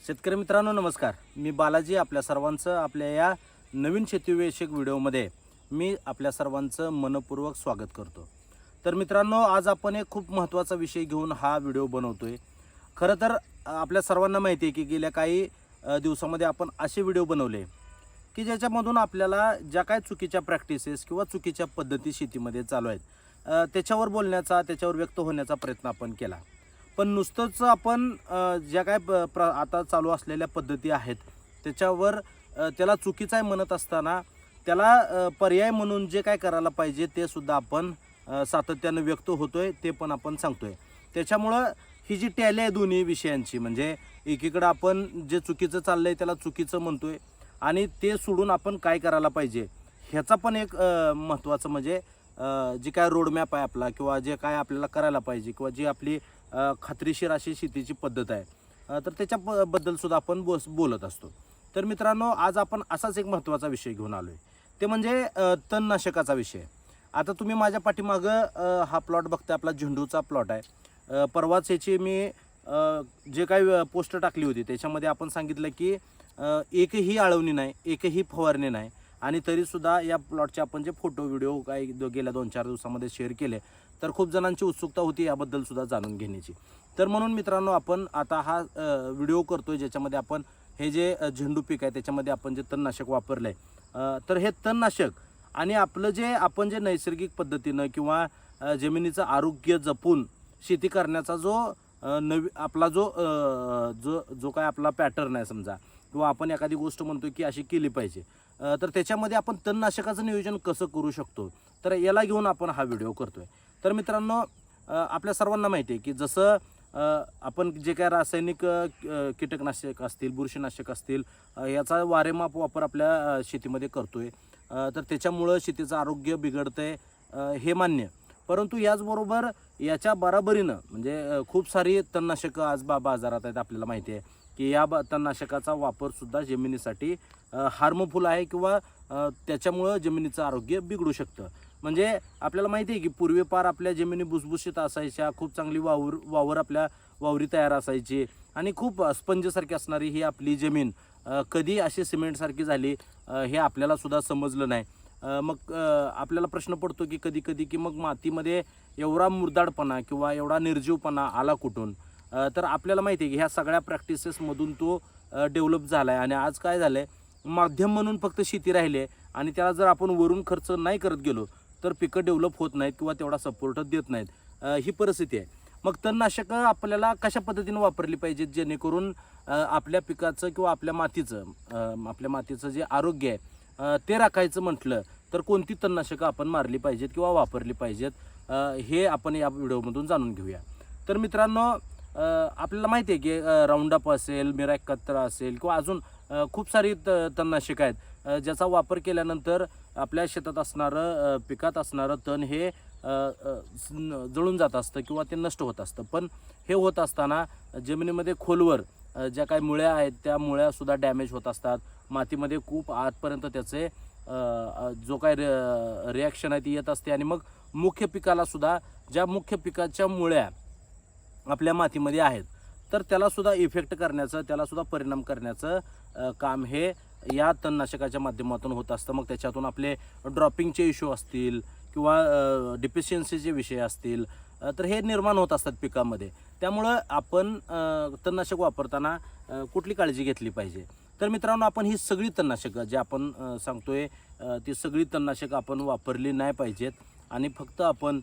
शेतकरी मित्रांनो नमस्कार. मी बालाजी आपल्या सर्वांचं आपल्या या नवीन शेतीविषयक व्हिडिओमध्ये मी आपल्या सर्वांचं मनपूर्वक स्वागत करतो. तर मित्रांनो, आज आपण एक खूप महत्त्वाचा विषय घेऊन हा व्हिडिओ बनवतोय. खरं तर आपल्या सर्वांना माहिती आहे की गेल्या काही दिवसामध्ये आपण असे व्हिडिओ बनवले की ज्याच्यामधून आपल्याला ज्या काही चुकीच्या प्रॅक्टिसेस किंवा चुकीच्या पद्धती शेतीमध्ये चालू आहेत त्याच्यावर बोलण्याचा, त्याच्यावर व्यक्त होण्याचा प्रयत्न आपण केला. पण नुसतंच आपण ज्या काय आता चालू असलेल्या पद्धती आहेत त्याच्यावर त्याला चुकीचं आहे म्हणत असताना त्याला पर्याय म्हणून जे काय करायला पाहिजे ते सुद्धा आपण सातत्यानं व्यक्त होतोय, ते पण आपण सांगतोय. त्याच्यामुळं ही जी टॅली आहे दोन्ही विषयांची, म्हणजे एकीकडं आपण जे चुकीचं चाललंय त्याला चुकीचं म्हणतोय आणि ते सोडून आपण काय करायला पाहिजे ह्याचा पण एक महत्त्वाचं म्हणजे जी काय रोडमॅप आहे आपला, किंवा जे काय आपल्याला करायला पाहिजे, किंवा जी आपली खात्रीशीर अशी शेतीची पद्धत आहे तर त्याच्याबद्दल सुद्धा आपण बोलत असतो. तर मित्रांनो, आज आपण असाच एक महत्त्वाचा विषय घेऊन आलो आहे, ते म्हणजे तणनाशकाचा विषय. आता तुम्ही माझ्या पाठीमागं हा प्लॉट बघताय, आपला झेंडूचा प्लॉट आहे. परवाच याची मी जे काही पोस्ट टाकली होती त्याच्यामध्ये आपण सांगितलं की एकही आळवणी नाही, एकही फवारणी नाही, आणि तरीसुद्धा या प्लॉटचे आपण जे फोटो व्हिडिओ काही गेल्या 2-4 दिवसामध्ये शेअर केले तर खूप जणांची उत्सुकता होती याबद्दल सुद्धा जाणून घेण्याची. तर म्हणून मित्रांनो, आपण आता हा व्हिडिओ करतोय ज्याच्यामध्ये आपण हे जे झेंडू पीक आहे त्याच्यामध्ये आपण जे तणनाशक वापरलं आहे, तर हे तणनाशक आणि आपलं जे आपण जे नैसर्गिक पद्धतीनं किंवा जमिनीचं आरोग्य जपून शेती करण्याचा जो आपला जो काय आपला पॅटर्न आहे समजा, किंवा आपण एखादी गोष्ट म्हणतो की अशी केली पाहिजे, तर त्याच्यामध्ये आपण तणनाशकाचं नियोजन कसं करू शकतो, तर याला घेऊन आपण हा व्हिडिओ करतोय. तर मित्रांनो, आपल्या सर्वांना माहिती आहे की जसं आपण जे काय रासायनिक कीटकनाशक असतील, बुरशीनाशक असतील, याचा वारेमाप वापर आपल्या शेतीमध्ये करतोय, तर त्याच्यामुळं शेतीचं आरोग्य बिघडतंय हे मान्य. परंतु याचबरोबर याच्या बरोबरीनं म्हणजे खूप सारी तणनाशकं आज बाजारात आहेत. आपल्याला माहिती आहे की या तणनाशकाचा वापरसुद्धा जमिनीसाठी हार्मफुल आहे, किंवा त्याच्यामुळं जमिनीचं आरोग्य बिघडू शकतं. म्हणजे आपल्याला माहिती आहे की पूर्वी पार आपल्या जमिनी भुसभुशीत असायच्या, खूप चांगली वावर आपल्या वावरी तयार असायची, आणि खूप स्पंजसारखी असणारी ही आपली जमीन कधी अशी सिमेंटसारखी झाली हे आपल्याला सुद्धा समजलं नाही. मग आपल्याला प्रश्न पडतो की कधी कधी की मग मातीमध्ये एवढा मुरदाडपणा किंवा एवढा निर्जीवपणा आला कुठून. तर आपल्याला माहिती आहे की ह्या सगळ्या प्रॅक्टिसेसमधून तो डेव्हलप झाला आहे, आणि आज काय झालं आहे, माध्यम म्हणून फक्त शेती राहिली आहे, आणि त्याला जर आपण वरून खर्च नाही करत गेलो तर पिकं डेव्हलप होत नाहीत किंवा तेवढा सपोर्ट देत नाहीत. ही परिस्थिती आहे. मग तणनाशकं आपल्याला कशा पद्धतीने वापरली पाहिजेत जेणेकरून आपल्या पिकाचं किंवा आपल्या मातीचं जे आरोग्य आहे ते राखायचं म्हटलं तर कोणती तणनाशकं आपण मारली पाहिजेत किंवा वापरली पाहिजेत, हे आपण या व्हिडिओमधून जाणून घेऊया. तर मित्रांनो, आपल्याला माहिती आहे की राऊंडअप असेल, मिरा 71 असेल, किंवा अजून खूप सारी तणनाशकं आहेत ज्याचा वापर केल्यानंतर आपल्या शेतात असणारं पिकात असणारं तण हे जळून जात असतं किंवा ते नष्ट होत असतं. पण हे होत असताना जमिनीमध्ये खोलवर ज्या काही मुळ्या आहेत त्या मुळ्यासुद्धा डॅमेज होत असतात. मातीमध्ये खूप आतपर्यंत त्याचे जो काय रिॲक्शन आहे ती येत असते, आणि मग मुख्य पिकालासुद्धा, ज्या मुख्य पिकाच्या मुळ्या आपल्या मातीमध्ये आहेत तर त्यालासुद्धा इफेक्ट करण्याचं, त्यालासुद्धा परिणाम करण्याचं काम हे या तणनाशकाच्या माध्यमातून होत असतं. मग त्याच्यातून आपले ड्रॉपिंगचे इश्यू असतील किंवा डिफिशियन्सीचे विषय असतील तर हे निर्माण होत असतात पिकामध्ये. त्यामुळं आपण तणनाशक वापरताना कुठली काळजी घेतली पाहिजे. तर मित्रांनो, आपण ही सगळी तणनाशकं जे आपण सांगतोय ती सगळी तणनाशकं आपण वापरली नाही पाहिजेत, आणि फक्त आपण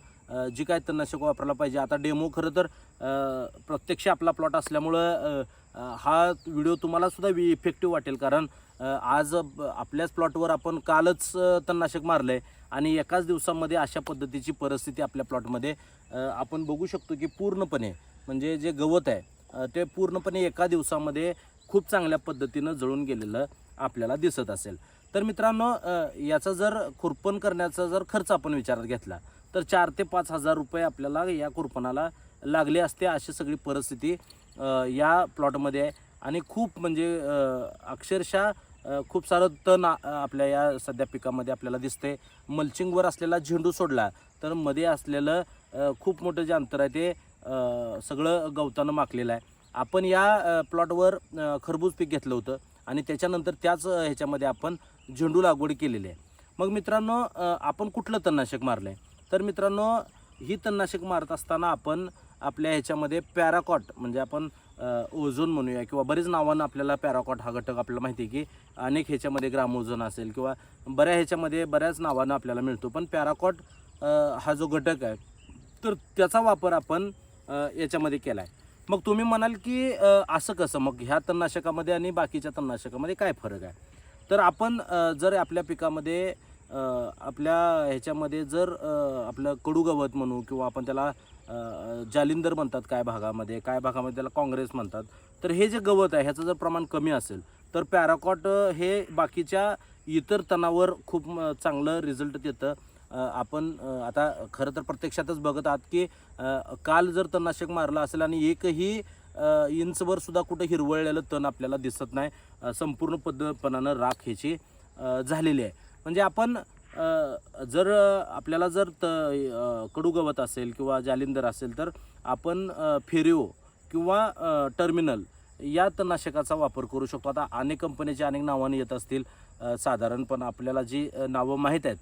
जी काय तणनाशक वापरायला पाहिजे. आता डेमो खरं तर प्रत्यक्ष आपला प्लॉट असल्यामुळं हा व्हिडिओ तुम्हालासुद्धा इफेक्टिव्ह वाटेल, कारण आज आपल्याच प्लॉटवर आपण कालच तणनाशक मारलं आहे, आणि एकाच दिवसामध्ये अशा पद्धतीची परिस्थिती आपल्या प्लॉटमध्ये आपण बघू शकतो की पूर्णपणे म्हणजे जे गवत आहे ते पूर्णपणे एका दिवसामध्ये खूप चांगल्या पद्धतीनं जळून गेलेलं आपल्याला दिसत असेल. तर मित्रांनो, याचा जर खुरपण करण्याचा जर खर्च आपण विचारात घेतला तर 4 ते 5 हजार रुपये आपल्याला या खुरपणाला लागले असते, अशी सगळी परिस्थिती या प्लॉटमध्ये आहे. आणि खूप म्हणजे अक्षरशः खूप सारं तण आपल्या या सध्या पिकामध्ये आपल्याला दिसते. मल्चिंगवर असलेला झेंडू सोडला तर मध्ये असलेलं खूप मोठं जे अंतर आहे ते सगळं गवतानं माखलेलं आहे. आपण या प्लॉटवर खरबूज पीक घेतलं होतं आणि त्याच्यानंतर त्याच ह्याच्यामध्ये आपण झेंडू लागवड केलेली आहे. मग मित्रांनो आपण कुठलं तणनाशक मारलं आहे? तर मित्रांनो ही तणनाशक मारत असताना आपण आपल्या ह्याच्यामध्ये पॅराकॉट म्हणजे आपण ओझोन म्हणूया किंवा बरीच नावानं आपल्याला पॅराकॉट हा घटक आपल्याला माहिती आहे की अनेक ह्याच्यामध्ये ग्रामोझोन असेल किंवा बऱ्या ह्याच्यामध्ये बऱ्याच नावानं आपल्याला मिळतो. पण पॅराकॉट हा जो घटक आहे तर त्याचा वापर आपण याच्यामध्ये केला आहे. मग तुम्ही म्हणाल की असं कसं, मग ह्या तणनाशकामध्ये आणि बाकीच्या तणनाशकामध्ये काय फरक आहे? तर आपण जर आपल्या पिकामध्ये आपल्या ह्याच्यामध्ये जर आपलं कडू गवत म्हणू किंवा आपण त्याला जालिंदर म्हणतात काय भागामध्ये त्याला काँग्रेस म्हणतात, तर हे जे गवत आहे ह्याचं जर प्रमाण कमी असेल तर पॅराकॉट हे बाकीच्या इतर तणावर खूप चांगलं रिझल्ट देतं. आपण आता खरं तर प्रत्यक्षातच बघत आहात की काल जर तणनाशक मारलं असेल आणि एकही इंचवर सुद्धा कुठं हिरवळलेलं तण आपल्याला दिसत नाही, संपूर्ण पद्धतपणानं राख ह्याची झालेली आहे. म्हणजे आपण जर आपल्याला जर कडू गवत असेल किंवा जालिंदर असेल तर आपण फेरिओ किंवा टर्मिनल या तणनाशकाचा वापर करू शकतो. आता अनेक कंपन्याची अनेक नावाने येत असतील, साधारणपण आपल्याला जी नावं माहीत आहेत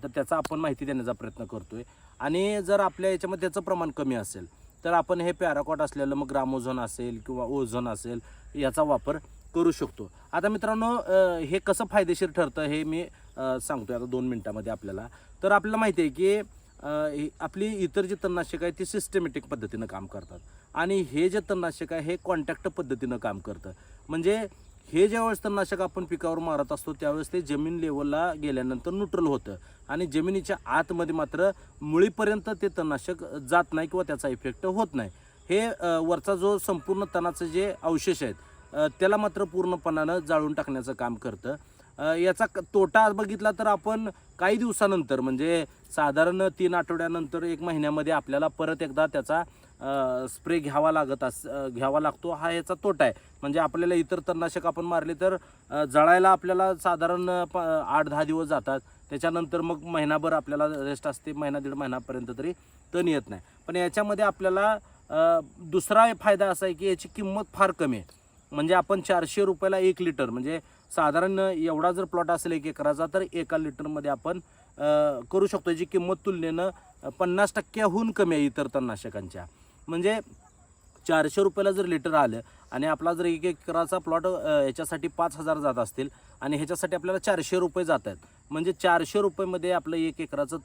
तर त्याचा आपण माहिती देण्याचा प्रयत्न करतोय. आणि जर आपल्या याच्यामध्ये त्याचं प्रमाण कमी असेल तर आपण हे पॅराकॉट असलेलं मग ग्रामोझोन असेल किंवा ओझोन असेल याचा वापर करू शकतो. आता मित्रांनो हे कसं फायदेशीर ठरतं हे मी सांगतोय आता 2 मिनिटामध्ये आपल्याला. तर आपल्याला माहिती आहे की आपली इतर जी तणनाशक आहे ती सिस्टमॅटिक पद्धतीनं काम करतात आणि हे जे तणनाशक आहे हे कॉन्टॅक्ट पद्धतीनं काम करतं. म्हणजे हे ज्यावेळेस तणनाशक आपण पिकावर मारत असतो त्यावेळेस ते जमीन लेवलला गेल्यानंतर न्यूट्रल होतं आणि जमिनीच्या आतमध्ये मात्र मुळीपर्यंत ते तणनाशक जात नाही किंवा त्याचा इफेक्ट होत नाही. हे वरचा जो संपूर्ण तणाचं जे अवशेष आहेत त्याला मात्र पूर्णपणानं जाळून टाकण्याचं काम करतं. याचा तोटा बघितला तर आपण काही दिवसानंतर म्हणजे साधारण 3 आठवड्यानंतर 1 महिन्यामध्ये आपल्याला परत एकदा त्याचा स्प्रे घ्यावा लागतो. हा याचा तोटा आहे. म्हणजे आपल्याला इतर तणनाशक आपण मारले तर जळायला आपल्याला साधारण 8-10 दिवस जातात. त्याच्यानंतर मग महिनाभर आपल्याला रेस्ट असते, महिना 1.5 महिन्यापर्यंत तरी तण येत नाही. पण याच्यामध्ये आपल्याला दुसरा फायदा असा आहे की याची किंमत फार कमी आहे. म्हणजे आपण 400 रुपयाला 1 लिटर म्हणजे साधारण एवढा जर प्लॉट असेल 1 एकराचा तर 1 लिटरमध्ये आपण करू शकतो. याची किंमत तुलनेनं 50%हून कमी आहे इतर तणनाशकांच्या. म्हणजे 400 रुपयाला जर लिटर आलं आणि आपला जर 1 एकराचा प्लॉट ह्याच्यासाठी 5,000 जात असतील आणि ह्याच्यासाठी आपल्याला 400 रुपये जात आहेत. म्हणजे 400 रुपयेमध्ये आपलं 1 एकराचं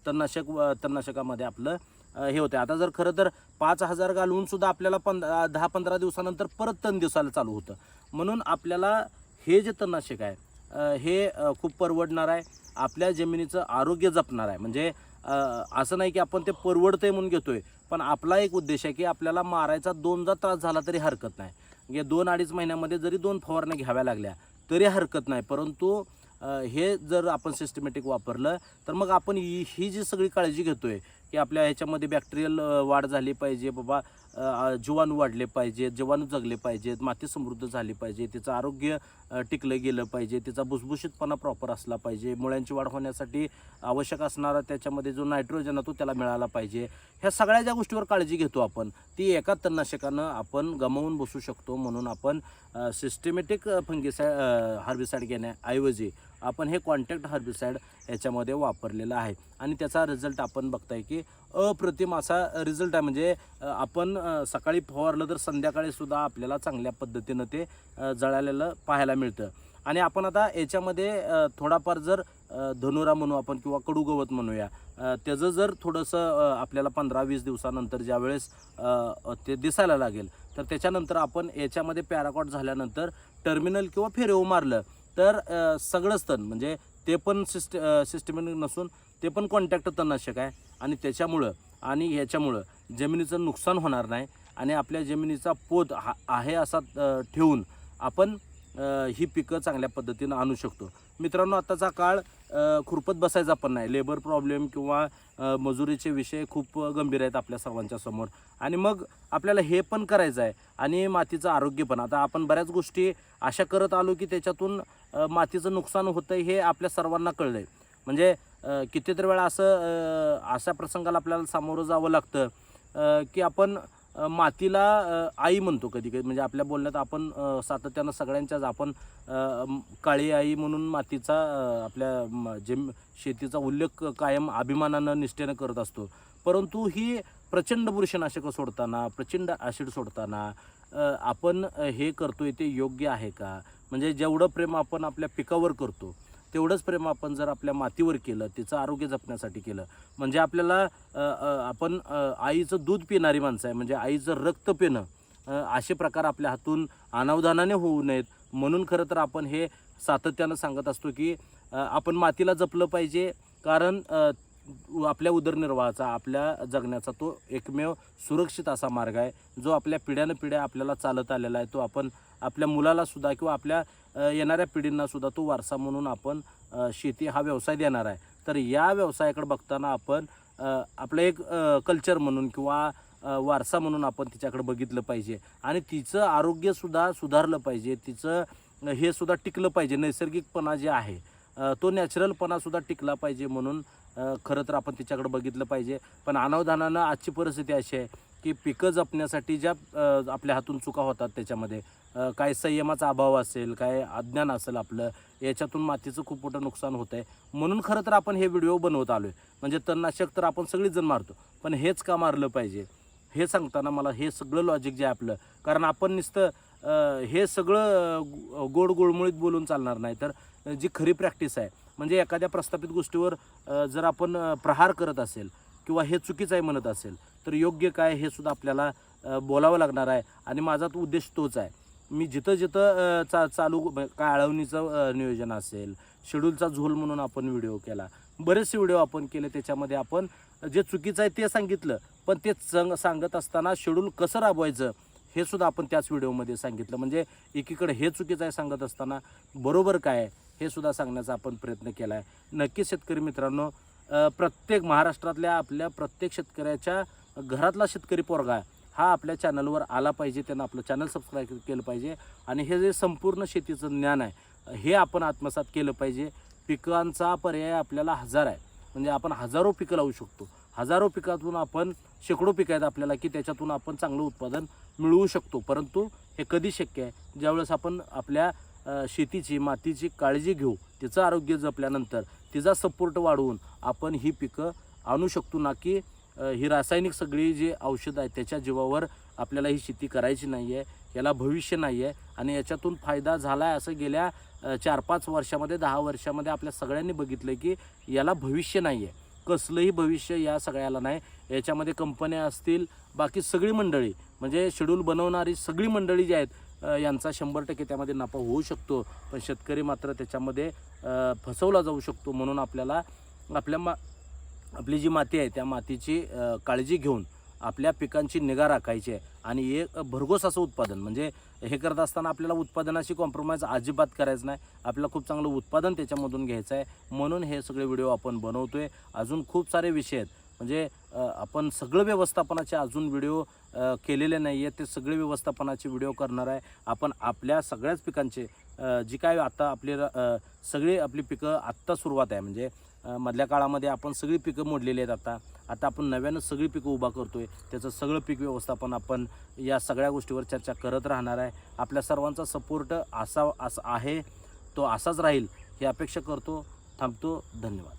तणनाशकामध्ये आपलं हे होतं. आता जर खरं तर 5,000 घालून सुद्धा आपल्याला 10-15 दिवसानंतर परत तण दिसायला चालू होतं. म्हणून आपल्याला हे जे तणनाशक आहे हे खूप परवडणार आहे, आपल्या जमिनीचं आरोग्य जपणार आहे. म्हणजे असं नाही की आपण ते परवडतंय म्हणून घेतोय, पण आपला एक उद्देश आहे की आपल्याला मारायचा 2दा त्रास झाला तरी हरकत नाही. म्हणजे 2-2.5 महिन्यामध्ये जरी 2 फवारण्या घ्याव्या लागल्या तरी हरकत नाही. परंतु हे जर आपण सिस्टमॅटिक वापरलं तर मग आपण ही जी सगळी काळजी घेतोय की आपल्या ह्याच्यामध्ये बॅक्टेरियल वाढ झाली पाहिजे, बाबा जीवाणू वाढले पाहिजेत, जीवाणू जगले पाहिजेत, माती समृद्ध झाली पाहिजे, तिचं आरोग्य टिकलं गेलं पाहिजे, तिचा भुसभुशीतपणा प्रॉपर असला पाहिजे, मुळ्यांची वाढ होण्यासाठी आवश्यक असणारा त्याच्यामध्ये जो नायट्रोजन तो त्याला मिळाला पाहिजे. ह्या सगळ्या ज्या गोष्टीवर काळजी घेतो आपण ती एका तणनाशकानं आपण गमावून बसू शकतो. म्हणून आपण सिस्टमॅटिक हार्बिसाईड घेण्याऐवजी आपण हे कॉन्टॅक्ट हार्बिसाईड याच्यामध्ये वापरलेलं आहे आणि त्याचा रिझल्ट आपण बघताय की अप्रतिम असा रिझल्ट आहे. म्हणजे आपण सकाळी फवारलं तर संध्याकाळी सुद्धा आपल्याला चांगल्या पद्धतीनं ते जळालेलं पाहायला मिळतं. आणि आपण आता याच्यामध्ये थोडाफार जर धनुरा म्हणू आपण किंवा कडू गवत म्हणूया, त्याचं जर थोडंसं आपल्याला 15-20 दिवसानंतर ज्यावेळेस ते दिसायला लागेल तर त्याच्यानंतर आपण याच्यामध्ये पॅराकॉट झाल्यानंतर टर्मिनल किंवा फेरेओ मारलं तर सगळंच तण म्हणजे ते पण सिस्टमॅटिक नसून ते पण कॉन्टॅक्ट तणनाशक आहे आणि त्याच्यामुळं आणि ह्याच्यामुळं जमिनीचं नुकसान होणार नाही आणि आपल्या जमिनीचा पोत आहे असा ठेवून आपण ही पिकं चांगल्या पद्धतीनं आणू शकतो. मित्रांनो, आताचा काळ खुरपत बसायचा पण नाही. लेबर प्रॉब्लेम किंवा मजुरीचे विषय खूप गंभीर आहेत आपल्या सर्वांच्या समोर आणि मग आपल्याला हे पण करायचं आहे आणि मातीचं आरोग्य पण. आता आपण बऱ्याच गोष्टी अशा करत आलो की त्याच्यातून मातीचं नुकसान होतं हे आपल्या सर्वांना कळलं आहे. म्हणजे कितीतरी वेळा अशा प्रसंगाला आपल्याला सामोरं जावं लागतं की आपण मातीला आई म्हणतो कधी कधी, म्हणजे आपल्या बोलण्यात आपण सातत्यानं सगळ्यांच्याच आपण काळी आई म्हणून मातीचा जे शेतीचा उल्लेख कायम अभिमानानं निष्ठेनं करत असतो. परंतु ही प्रचंड बुरशीनाशकं सोडताना, प्रचंड ॲसिड सोडताना आपण हे करतोय ते योग्य आहे का? म्हणजे जेवढं प्रेम आपण आपल्या पिकावर करतो तेवढंच प्रेम आपण जर आपल्या मातीवर केलं, तिचं आरोग्य जपण्यासाठी केलं, म्हणजे आपल्याला आपण आईचं दूध पिणारी माणसं आहे, म्हणजे आईचं रक्त पिणं, असे प्रकार आपल्या हातून अनावधानाने होऊ नयेत म्हणून खरं तर आपण हे सातत्यानं सांगत असतो की आपण मातीला जपलं पाहिजे. कारण आपल्या उदरनिर्वाहाचा, आपल्या जगण्याचा तो एकमेव सुरक्षित असा मार्ग आहे जो आपल्या पिढ्यानपिढ्या आपल्याला चालत आलेला आहे. तो आपण आपल्या मुलालासुद्धा किंवा आपल्या येणाऱ्या पिढींनासुद्धा तो वारसा म्हणून आपण शेती हा व्यवसाय देणार आहे. तर या व्यवसायाकडे बघताना आपण आपलं एक कल्चर म्हणून किंवा वारसा म्हणून आपण तिच्याकडे बघितलं पाहिजे आणि तिचं आरोग्यसुद्धा सुधारलं पाहिजे, तिचं हे सुद्धा टिकलं पाहिजे, नैसर्गिकपणा जे आहे तो नॅचरलपणासुद्धा टिकला पाहिजे म्हणून खरं तर आपण तिच्याकडे बघितलं पाहिजे. पण अनावधानानं आजची परिस्थिती अशी आहे की पिकं जपण्यासाठी ज्या आपल्या हातून चुका होतात त्याच्यामध्ये काय संयमाचा अभाव असेल, काय अज्ञान असेल आपलं, याच्यातून मातीचं खूप मोठं नुकसान होतं आहे. म्हणून खरं तर आपण हे व्हिडिओ बनवत आलो आहे. म्हणजे तणनाशक तर आपण सगळीच जण मारतो, पण हेच का मारलं पाहिजे हे सांगताना मला हे सगळं लॉजिक जे आहे आपलं, कारण आपण नुसतं हे सगळं गोड गोळमुळीत बोलून चालणार नाही. तर जी खरी प्रॅक्टिस आहे, म्हणजे एखाद्या प्रस्थापित गोष्टीवर जर आपण प्रहार करत असेल किंवा हे चुकीचं आहे म्हणत असेल तर योग्य काय हे सुद्धा आपल्याला बोलावं लागणार आहे. आणि माझा तो उद्देश तोच आहे. मी जिथं जिथं चालू काय आळवणीचं नियोजन असेल, शेड्यूलचा झोल म्हणून आपण व्हिडिओ केला, बरेचसे व्हिडिओ आपण केले, त्याच्यामध्ये आपण जे चुकीचं आहे ते सांगितलं, पण ते सांगत असताना शेड्यूल कसं राबवायचं हे सुद्धा आपण त्याच व्हिडिओमध्ये सांगितलं. म्हणजे एकीकडे हे चुकीचं आहे सांगत असताना बरोबर काय आहे हे सुद्धा सांगण्याचा आपण प्रयत्न केला आहे. नक्कीच शेतकरी मित्रांनो, प्रत्येक महाराष्ट्रातल्या आपल्या प्रत्येक शेतकऱ्याच्या घरातला शेतकरी पोरगा हा आपल्या चॅनलवर आला पाहिजे, त्यानं आपलं चॅनल सबस्क्राईब केलं पाहिजे आणि हे जे संपूर्ण शेतीचं ज्ञान आहे हे आपण आत्मसात केलं पाहिजे. पिकांचा पर्याय आपल्याला हजार आहे, म्हणजे आपण हजारो पिकं लावू शकतो. हजारो पिकातून आपण शेकडो पिकं आहेत आपल्याला की त्याच्यातून आपण चांगलं उत्पादन मिळवू शकतो. परंतु हे कधी शक्य आहे? ज्यावेळेस आपण आपल्या शेतीची, मातीची काळजी घेऊ, तिचं आरोग्य जपल्यानंतर तिचा सपोर्ट वाढवून आपण ही पिकं आणू शकतो. ना की ही रासायनिक सगळी जी औषधं आहेत त्याच्या जीवावर आपल्याला ही शेती करायची नाही आहे. याला भविष्य नाही आहे आणि याच्यातून फायदा झाला आहे असं गेल्या 4-5 वर्षामध्ये, 10 वर्षामध्ये आपल्या सगळ्यांनी बघितलं की याला भविष्य नाही आहे. कसलंही भविष्य या सगळ्याला नाही. याच्यामध्ये कंपन्या असतील, बाकी सगळी मंडळी, म्हणजे शेड्यूल बनवणारी सगळी मंडळी जी आहेत यांचा 100% त्यामध्ये नफा होऊ शकतो, पण शेतकरी मात्र त्याच्यामध्ये फसवला जाऊ शकतो. म्हणून आपल्याला आपली जी माती आहे त्या मातीची काळजी घेऊन आपल्या पिकांची निगा राखायची आहे आणि एक भरघोस असं उत्पादन, म्हणजे हे करत असताना आपल्याला उत्पादनाशी कॉम्प्रोमाइज अजिबात करायचं नाही. आपल्याला खूप चांगलं उत्पादन त्याच्यामधून घ्यायचं आहे. म्हणून हे सगळे व्हिडिओ आपण बनवतोय. अजून खूप सारे विषय आहेत, म्हणजे आपण सगळं व्यवस्थापनाचे अजून व्हिडिओ केलेले नाही आहेत. ते सगळे व्यवस्थापनाचे व्हिडिओ करणार आहे आपण. आपल्या सगळ्याच पिकांचे जी काय आता आपली सगळी आपली पिकं आत्ता सुरुवात आहे, म्हणजे मधल्या काळामध्ये आपण सगळी पिकं मोडलेली आहेत. आता आपण नव्यानं सगळी पिकं उभा करतोय. त्याचं सगळं पीक व्यवस्थापन आपण या सगळ्या गोष्टीवर चर्चा करत राहणार आहे. आपल्या सर्वांचा सपोर्ट असा आहे, तो असाच राहील ही अपेक्षा करतो. थांबतो. धन्यवाद.